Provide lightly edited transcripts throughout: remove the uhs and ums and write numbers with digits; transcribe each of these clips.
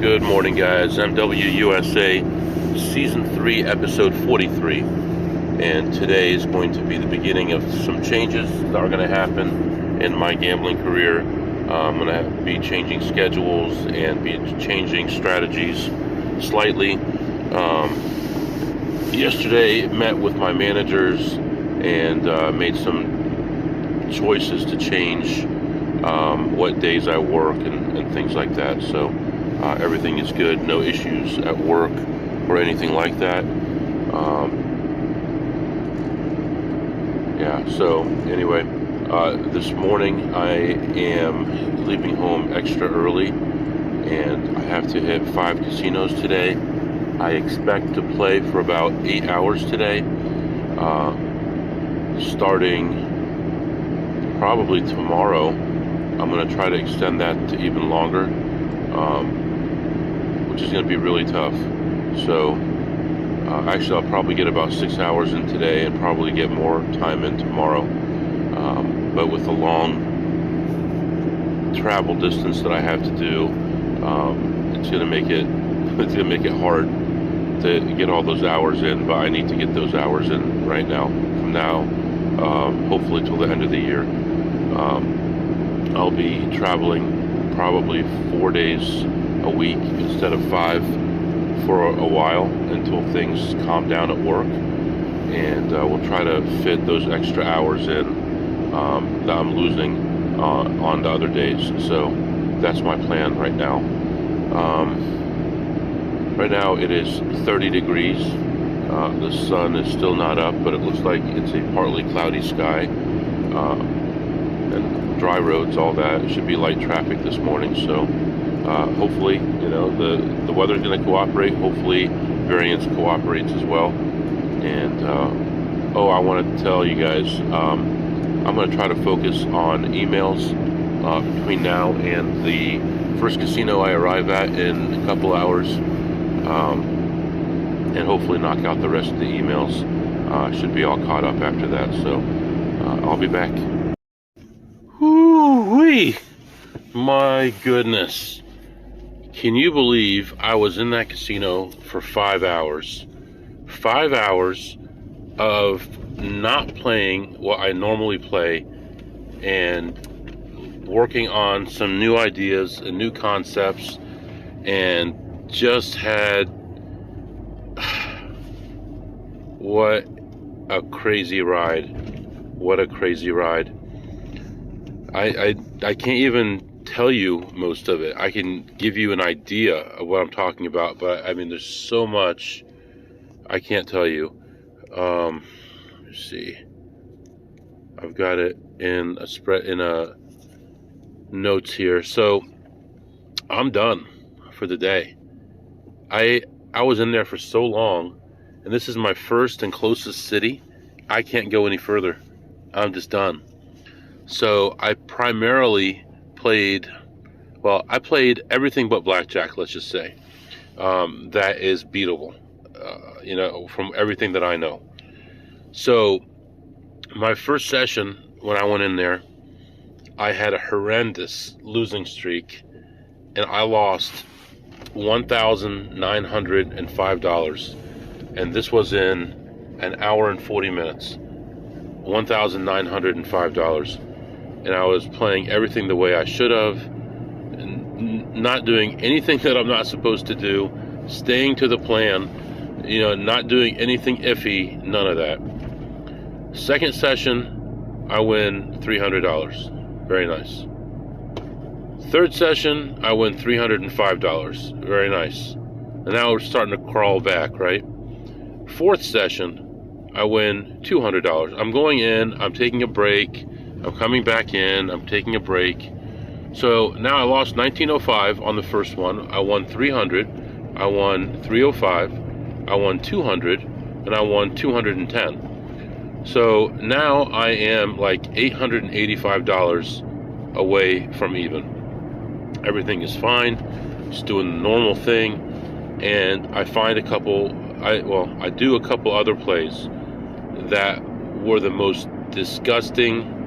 Good morning, guys. MWUSA Season 3, Episode 43. And today is going to be the beginning of some changes that are going to happen in my gambling career. I'm going to be changing schedules and be changing strategies slightly. Yesterday, met with my managers and made some choices to change what days I work and things like that. So everything is good, no issues at work or anything like that. So anyway, this morning I am leaving home extra early, and I have to hit 5 casinos today. I expect to play for about 8 hours today, starting probably tomorrow. I'm going to try to extend that to even longer, which is going to be really tough. So actually I'll probably get about 6 hours in today and probably get more time in tomorrow. But with the long travel distance that I have to do, it's going to make it hard to get all those hours in. But I need to get those hours in right now, from now, hopefully till the end of the year. I'll be traveling probably 4 days a week instead of 5 for a while until things calm down at work, and we'll try to fit those extra hours in that I'm losing on the other days. So that's my plan right now. Right now it is 30 degrees. The sun is still not up, but it looks like it's a partly cloudy sky, and dry roads, all that. It should be light traffic this morning, so hopefully, the weather's going to cooperate. Hopefully variance cooperates as well. And I want to tell you guys, I'm going to try to focus on emails between now and the first casino I arrive at in a couple hours, and hopefully knock out the rest of the emails. Should be all caught up after that, so I'll be back. Woo-wee! My goodness. Can you believe I was in that casino for 5 hours? 5 hours of not playing what I normally play and working on some new ideas and new concepts, and just had what a crazy ride. What a crazy ride. I can't even tell you most of it. I can give you an idea of what I'm talking about, but I mean, there's so much I can't tell you. Let's see. I've got it in a notes here. So I'm done for the day. I was in there for so long, and this is my first and closest city. I can't go any further. I'm just done. So I primarily played everything but blackjack, let's just say. That is beatable, from everything that I know. So my first session, when I went in there, I had a horrendous losing streak, and I lost $1,905. And this was in an hour and 40 minutes. $1,905. And I was playing everything the way I should have, and not doing anything that I'm not supposed to do, staying to the plan, not doing anything iffy, none of that. Second session, I win $300. Very nice. Third session, I win $305. Very nice. And now we're starting to crawl back, right? Fourth session, I win $200. I'm going in, I'm taking a break, I'm coming back in, I'm taking a break. So now I lost $19.05 on the first one. I won $300, I won $305, I won $200, and I won $210. So now I am like $885 away from even. Everything is fine, just doing the normal thing, and I find I do a couple other plays that were the most disgusting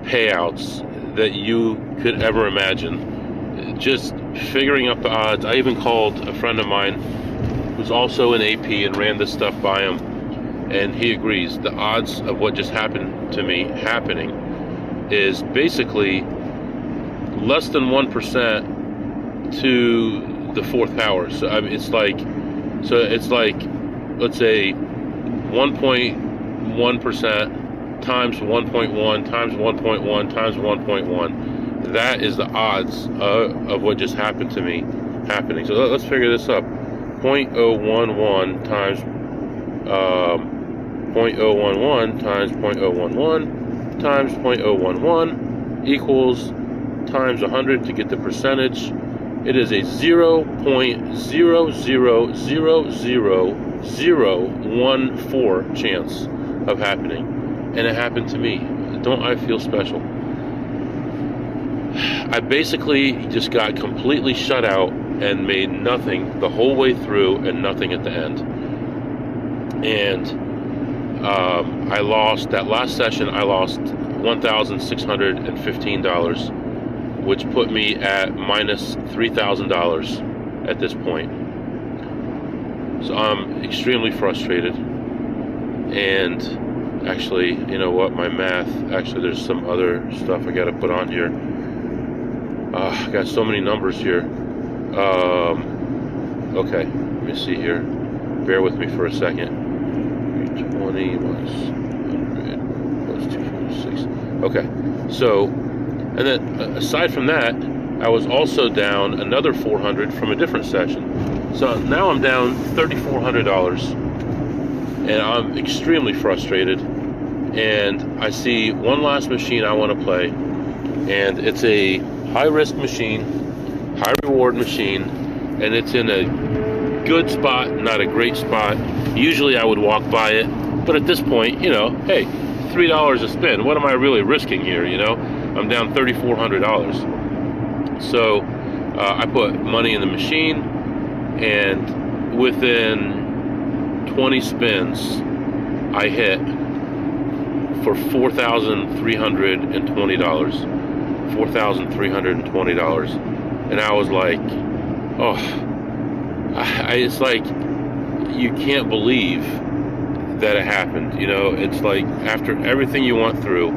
payouts that you could ever imagine. Just figuring up the odds. I even called a friend of mine who's also an AP and ran this stuff by him, and he agrees. The odds of what just happened to me happening is basically less than 1% to the fourth power. So I mean, it's like, let's say 1.1% times 1.1 times 1.1 times 1.1. That is the odds of what just happened to me happening. So let's figure this up. 0.011 times 0.011 times 0.011 times 0.011 equals times 100 to get the percentage. It is a 0.0000014 chance of happening, and it happened to me. Don't I feel special? I basically just got completely shut out and made nothing the whole way through and nothing at the end. And I lost, that last session, I lost $1,615, which put me at minus $3,000 at this point. So I'm extremely frustrated. And actually, you know what, my math, actually there's some other stuff I got to put on here. I got so many numbers here. Okay, let me see here. Bear with me for a second. 20 minus 100 plus 246. Okay, so, and then aside from that, I was also down another $400 from a different session. So now I'm down $3,400, and I'm extremely frustrated. And I see one last machine I want to play, and it's a high-risk machine, high-reward machine, and it's in a good spot, not a great spot. Usually I would walk by it, but at this point, you know, hey, $3 a spin. What am I really risking here, you know? I'm down $3,400. So I put money in the machine, and within 20 spins, I hit for $4,320. $4,320. And I was like, oh, it's like, you can't believe that it happened. You know, it's like, after everything you went through,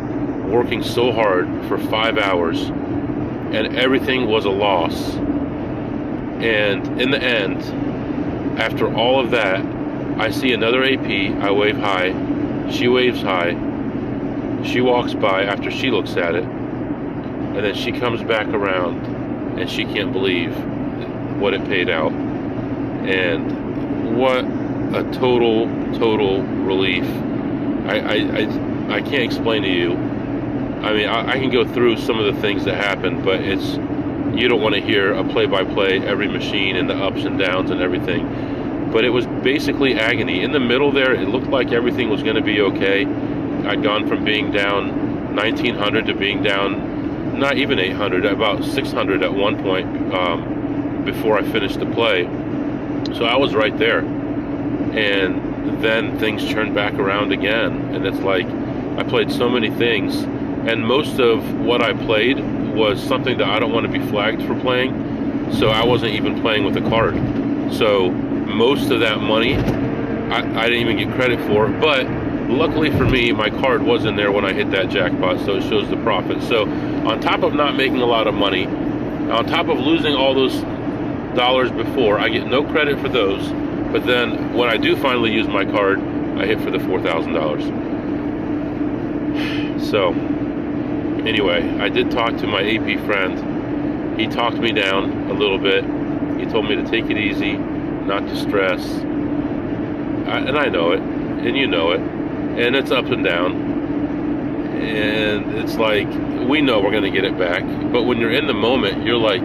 working so hard for 5 hours, and everything was a loss. And in the end, after all of that, I see another AP, I wave hi, she waves hi, she walks by after she looks at it, and then she comes back around and she can't believe what it paid out. And what a total relief. I can't explain to you. I mean, I can go through some of the things that happened, but it's, you don't want to hear a play-by-play, every machine and the ups and downs and everything. But it was basically agony. In the middle there, it looked like everything was going to be okay. I'd gone from being down 1,900 to being down not even 800, about 600 at one point before I finished the play. So I was right there. And then things turned back around again. And it's like, I played so many things, and most of what I played was something that I don't want to be flagged for playing. So I wasn't even playing with a card. So most of that money, I didn't even get credit for. But luckily for me, my card was in there when I hit that jackpot, so it shows the profit. So on top of not making a lot of money, on top of losing all those dollars before, I get no credit for those. But then when I do finally use my card, I hit for the $4,000. So anyway, I did talk to my AP friend. He talked me down a little bit. He told me to take it easy, not to stress. And I know it, and you know it. And it's up and down. And it's like, we know we're going to get it back. But when you're in the moment, you're like,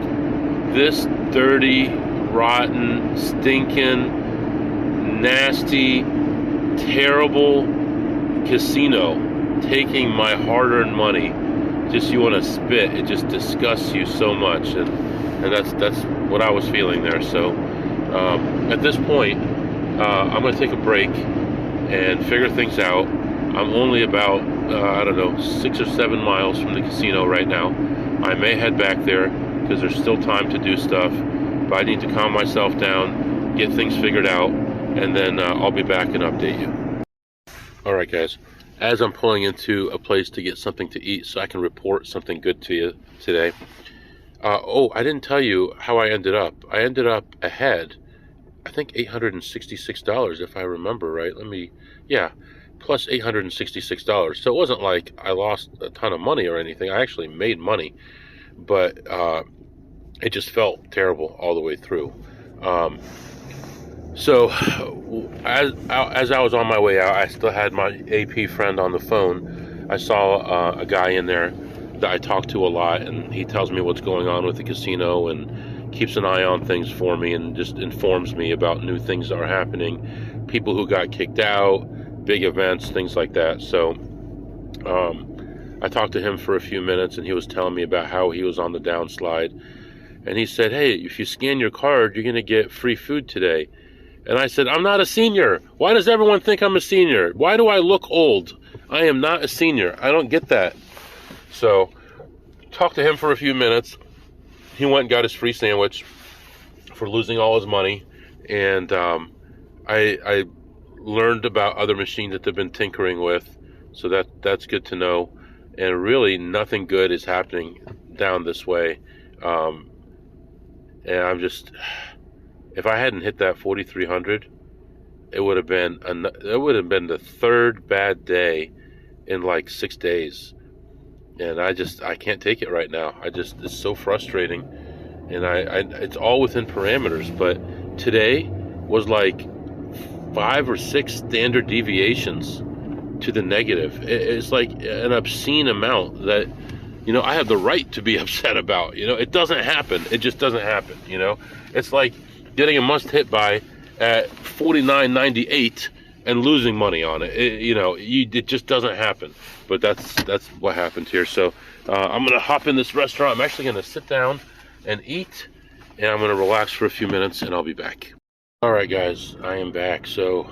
this dirty, rotten, stinking, nasty, terrible casino taking my hard-earned money, just, you want to spit. It just disgusts you so much. And that's what I was feeling there. So at this point, I'm going to take a break and figure things out. I'm only about, I don't know, 6 or 7 miles from the casino right now. I may head back there because there's still time to do stuff. But I need to calm myself down, get things figured out, and then I'll be back and update you. All right, guys. As I'm pulling into a place to get something to eat so I can report something good to you today. Oh, I didn't tell you how I ended up. I ended up ahead, I think $866 if I remember right. Plus $866. So it wasn't like I lost a ton of money or anything. I actually made money, but it just felt terrible all the way through. So as I was on my way out, I still had my AP friend on the phone. I saw a guy in there that I talk to a lot, and he tells me what's going on with the casino and keeps an eye on things for me and just informs me about new things that are happening, people who got kicked out, big events, things like that. So I talked to him for a few minutes, and he was telling me about how he was on the downslide. And he said, hey, if you scan your card, you're going to get free food today. And I said, I'm not a senior. Why does everyone think I'm a senior? Why do I look old? I am not a senior. I don't get that. So, talked to him for a few minutes. He went and got his free sandwich for losing all his money. And I learned about other machines that they've been tinkering with. So that's good to know. And really, nothing good is happening down this way. And I'm just... If I hadn't hit that 4,300, it would have been the third bad day in like 6 days, and I can't take it right now. It's so frustrating, and it's all within parameters. But today was like 5 or 6 standard deviations to the negative. It's like an obscene amount that, I have the right to be upset about. It doesn't happen. It just doesn't happen. It's like getting a must hit by at 49.98 and losing money on it. It just doesn't happen. But that's what happened here. So I'm gonna hop in this restaurant. I'm actually gonna sit down and eat, and I'm gonna relax for a few minutes, and I'll be back. All right, guys, I am back. So,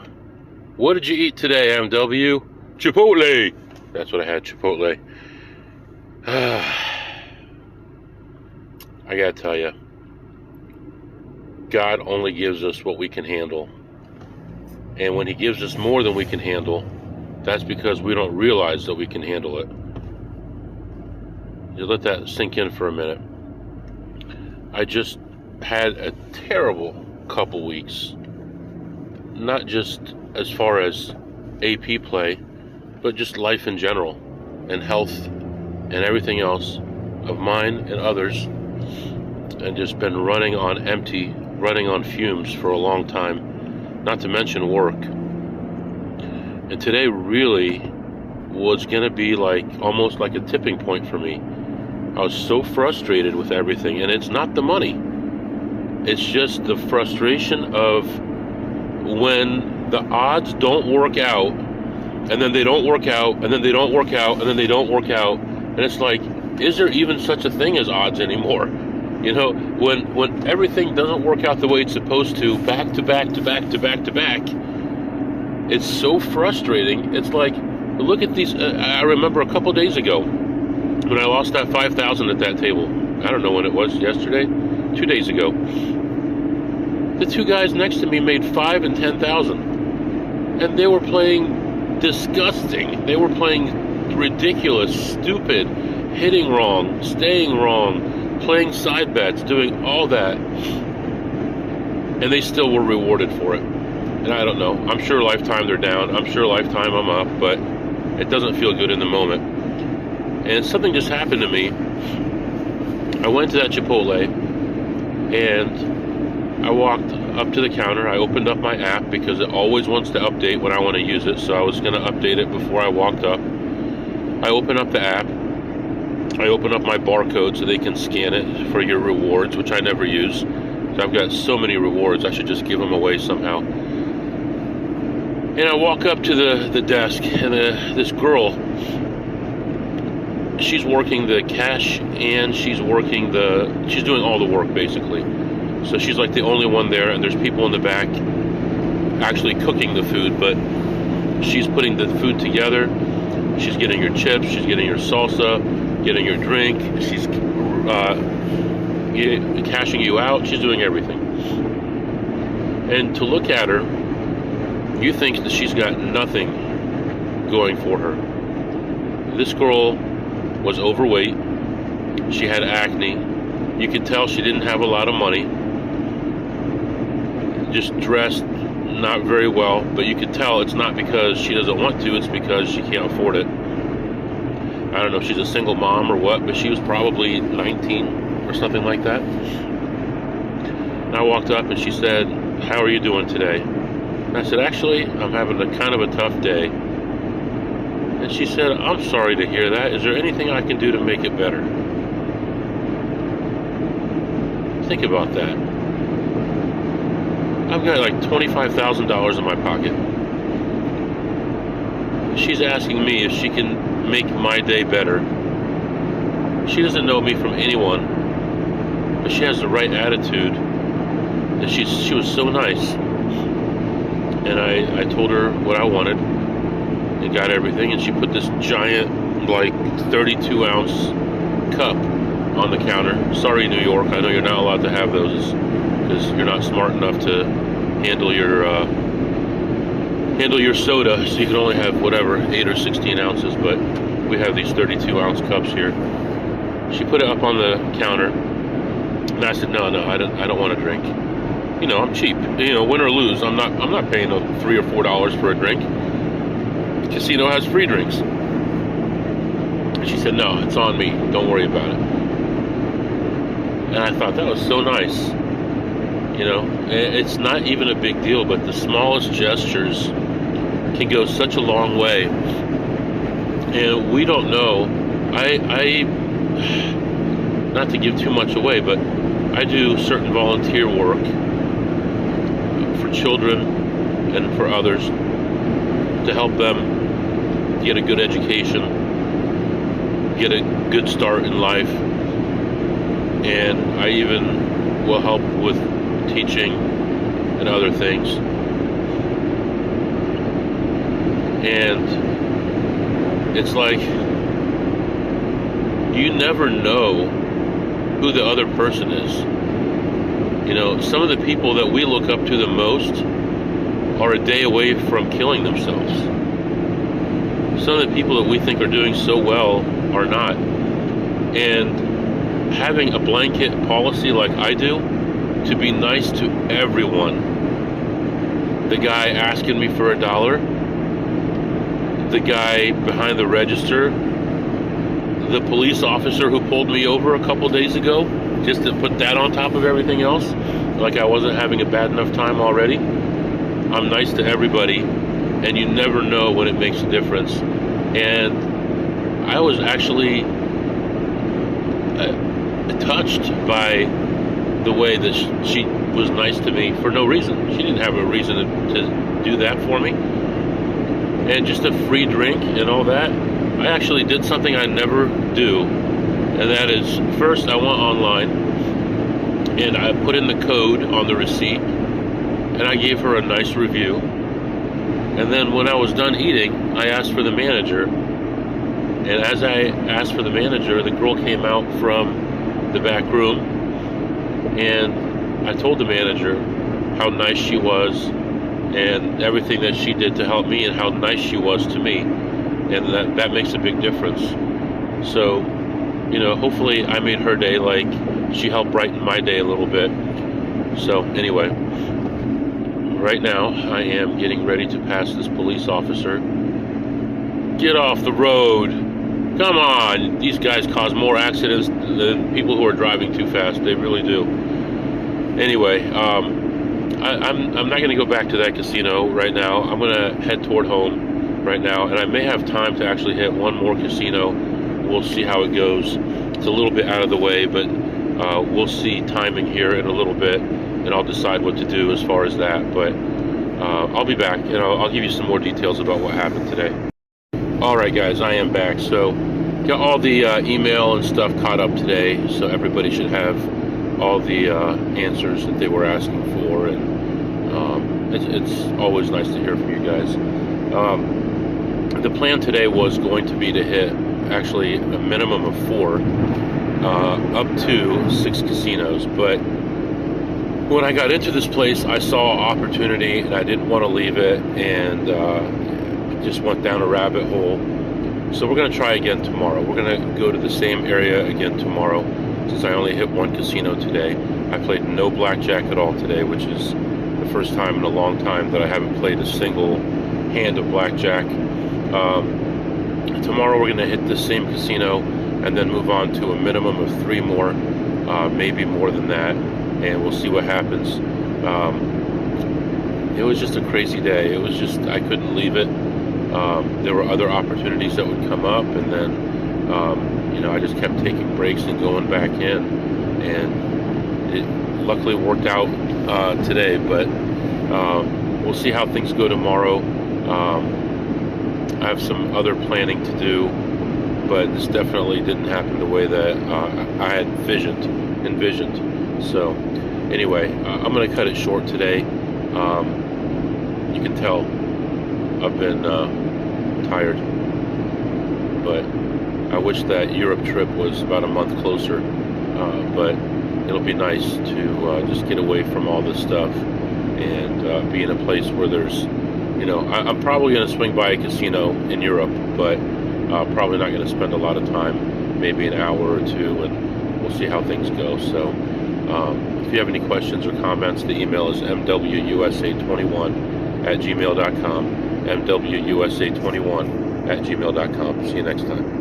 what did you eat today, MW? Chipotle. That's what I had, Chipotle. I gotta tell you, God only gives us what we can handle. And when he gives us more than we can handle, that's because we don't realize that we can handle it. You let that sink in for a minute. I just had a terrible couple weeks. Not just as far as AP play, but just life in general, and health, and everything else of mine and others, and just been running on empty, running on fumes for a long time, not to mention work. And today really was going to be almost like a tipping point for me. I was so frustrated with everything, and it's not the money. It's just the frustration of when the odds don't work out, and then they don't work out, and then they don't work out, and then they don't work out, and it's like, is there even such a thing as odds anymore? When everything doesn't work out the way it's supposed to, back to back to back to back to back, it's so frustrating. It's like, look at these. I remember a couple days ago when I lost that 5,000 at that table. I don't know when it was, yesterday, 2 days ago. The two guys next to me made 5 and 10,000, and they were playing disgusting. They were playing ridiculous, stupid, hitting wrong, staying wrong, playing side bets, doing all that, and they still were rewarded for it. And I don't know, I'm sure lifetime they're down, I'm sure lifetime I'm up, but it doesn't feel good in the moment. And something just happened to me. I went to that Chipotle, and I walked up to the counter. I opened up my app because it always wants to update when I want to use it, so I was going to update it before I walked up. I open up the app. I open up my barcode so they can scan it for your rewards, which I never use. So I've got so many rewards, I should just give them away somehow. And I walk up to the desk, and this girl, she's working the cash, and she's doing all the work, basically. So she's like the only one there, and there's people in the back actually cooking the food, but she's putting the food together. She's getting your chips, she's getting your salsa, getting your drink. She's cashing you out. She's doing everything. And to look at her, you think that she's got nothing going for her. This girl was overweight. She had acne. You could tell she didn't have a lot of money. Just dressed not very well, but you could tell it's not because she doesn't want to, it's because she can't afford it. I don't know if she's a single mom or what, but she was probably 19 or something like that. And I walked up and she said, "How are you doing today?" And I said, "Actually, I'm having a kind of a tough day." And she said, "I'm sorry to hear that. Is there anything I can do to make it better?" Think about that. I've got like $25,000 in my pocket. She's asking me if she can make my day better. She doesn't know me from anyone, but she has the right attitude. And she was so nice. And I told her what I wanted and got everything, and she put this giant, like 32-ounce cup on the counter. Sorry, New York, I know you're not allowed to have those because you're not smart enough to handle your soda, so you can only have whatever 8 or 16 ounces, but we have these 32-ounce cups here. She put it up on the counter, and I said, no, I don't want to drink. You know, I'm cheap. You know, win or lose, I'm not paying $3 or $4 for a drink. The casino has free drinks. And she said, no, it's on me. Don't worry about it. And I thought that was so nice. You know, it's not even a big deal, but the smallest gestures can go such a long way. And we don't know. I not to give too much away, but I do certain volunteer work for children and for others to help them get a good education, get a good start in life. And I even will help with teaching and other things. And it's like you never know who the other person is. You know, some of the people that we look up to the most are a day away from killing themselves. Some of the people that we think are doing so well are not. And having a blanket policy like I do, to be nice to everyone. The guy asking me for $1, the guy behind the register, the police officer who pulled me over a couple days ago, just to put that on top of everything else, like I wasn't having a bad enough time already. I'm nice to everybody, and you never know when it makes a difference. And I was actually touched by the way that she was nice to me for no reason. She didn't have a reason to do that for me. And just a free drink and all that. I actually did something I never do, and that is, first I went online and I put in the code on the receipt, and I gave her a nice review. And then when I was done eating, I asked for the manager. And as I asked for the manager, the girl came out from the back room, and I told the manager how nice she was and everything that she did to help me and how nice she was to me. And that makes a big difference. So, you know, hopefully I made her day like she helped brighten my day a little bit. So anyway, right now I am getting ready to pass this police officer. Get off the road. Come on. These guys cause more accidents than people who are driving too fast. They really do. Anyway, I'm not going to go back to that casino right now. I'm going to head toward home right now, and I may have time to actually hit one more casino. We'll see how it goes. It's a little bit out of the way, but we'll see timing here in a little bit, and I'll decide what to do as far as that. But I'll be back, and I'll give you some more details about what happened today. Alright guys, I am back. So got all the email and stuff caught up today, so everybody should have all the answers that they were asking for, and it's always nice to hear from you guys. The plan today was going to be to hit actually a minimum of 4, up to 6 casinos. But when I got into this place, I saw opportunity and I didn't want to leave it, and just went down a rabbit hole. So we're going to try again tomorrow. We're going to go to the same area again tomorrow, since I only hit 1 casino today. I played no blackjack at all today, which is the first time in a long time that I haven't played a single hand of blackjack. Tomorrow we're going to hit the same casino and then move on to a minimum of 3 more, maybe more than that, and we'll see what happens. It was just a crazy day. It was just, I couldn't leave it. There were other opportunities that would come up, and then I just kept taking breaks and going back in, and it luckily worked out today. But we'll see how things go tomorrow. I have some other planning to do, but this definitely didn't happen the way that I had envisioned. So anyway, I'm going to cut it short today. You can tell I've been tired, but I wish that Europe trip was about a month closer, but it'll be nice to just get away from all this stuff and be in a place where there's, I'm probably going to swing by a casino in Europe, but probably not going to spend a lot of time, maybe an hour or two, and we'll see how things go. So if you have any questions or comments, the email is mwusa21@gmail.com, mwusa21@gmail.com. See you next time.